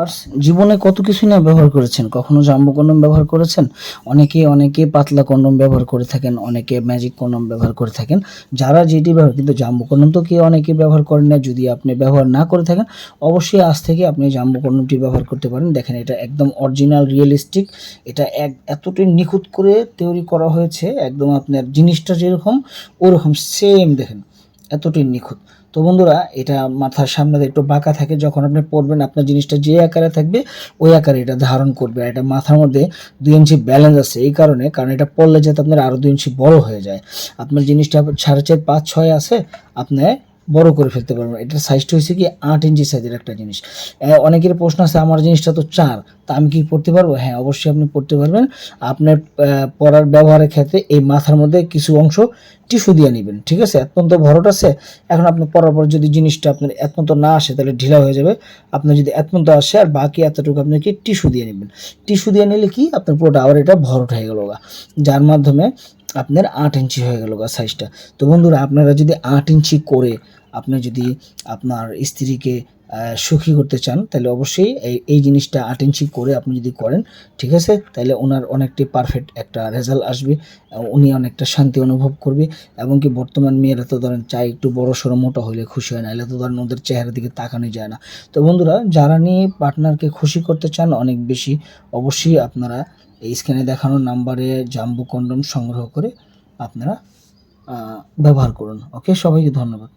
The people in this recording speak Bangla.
ভিউয়ার্স, জীবনে কত কিছু না ব্যবহার করেছেন। কখনো জাম্বো কন্ডম ব্যবহার করেছেন, অনেকে পাতলা কন্ডম ব্যবহার করে থাকেন, অনেকে ম্যাজিক কন্ডম ব্যবহার করে থাকেন। যারা যেটি ব্যবহার, কিন্তু জাম্বো কন্ডম তো কেউ অনেকে ব্যবহার করেন না। যদি আপনি ব্যবহার না করে থাকেন, অবশ্যই আজ থেকে আপনি জাম্বো কন্ডমটি ব্যবহার করতে পারেন। দেখেন, এটা একদম অরিজিনাল রিয়েলিস্টিক। এটা এতটাই নিখুঁত করে তৈরি করা হয়েছে, একদম আপনার জিনিসটা যেরকম ওরকম সেম। দেখেন, এতটাই নিখুঁত। তো বন্ধুরা, এটা মাথার সামনে একটু বাঁকা থাকে, যখন আপনি পরবেন আপনার জিনিসটা যে আকারে থাকবে ওই আকারে এটা ধারণ করবে। আর এটা মাথার মধ্যে 2 ইঞ্চি ব্যালেন্স আছে, এই কারণে, কারণ এটা পরলে যাতে আপনার আরও 2 ইঞ্চি বড় হয়ে যায়। আপনার জিনিসটা 4.5, 5, 6 আছে, আপনি বড় করে ফেলতে পারবেন। এটার সাইজটা হচ্ছে কি 8 ইঞ্চি সাইজের একটা জিনিস। অনেকের প্রশ্ন আছে, আমার জিনিসটা তো 4, তা আমি কি পড়তে পারবো? হ্যাঁ, অবশ্যই আপনি পড়তে পারবেন। আপনার পরার ব্যবহারের ক্ষেত্রে এই মাথার মধ্যে কিছু অংশ টিস্যু দিয়ে নেবেন, ঠিক আছে? এতপর্যন্ত ভরট আছে। এখন আপনি পরার পর যদি জিনিসটা আপনার এতপর্যন্ত না আসে তাহলে ঢিলা হয়ে যাবে। আপনার যদি এতপর্যন্ত আসে আর বাকি এতটুকু আপনাকে টিস্যু দিয়ে নেবেন। টিস্যু দিয়ে নিলে কি আপনার পুরোটা আবার এটা ভরট হয়ে গেল, যার মাধ্যমে আপনার 8 ইঞ্চি হয়ে গেল সাইজটা। তো বন্ধুরা, আপনারা যদি 8 ইঞ্চি করে আপনি যদি আপনার স্ত্রীকে সুখী করতে চান, তাহলে অবশ্যই এই জিনিসটা 8 ইঞ্চি করে আপনি যদি করেন, ঠিক আছে, তাহলে ওনার অনেকটাই পারফেক্ট একটা রেজাল্ট আসবে। উনি অনেকটা শান্তি অনুভব করবে। এবং কি, বর্তমান মেয়েরা তো ধরেন চাই একটু বড় সড়ো মোটা হলে খুশি হয় না, এলে তো ধরেন ওদের চেহারার দিকে তাকানো যায় না। তো বন্ধুরা, যারা নিয়ে পার্টনারকে খুশি করতে চান অনেক বেশি, অবশ্যই আপনারা এই স্ক্রিনে দেখানো নাম্বারে জাম্বো কন্ডম সংগ্রহ করে আপনারা ব্যবহার করুন। ওকে, সবাইকে ধন্যবাদ।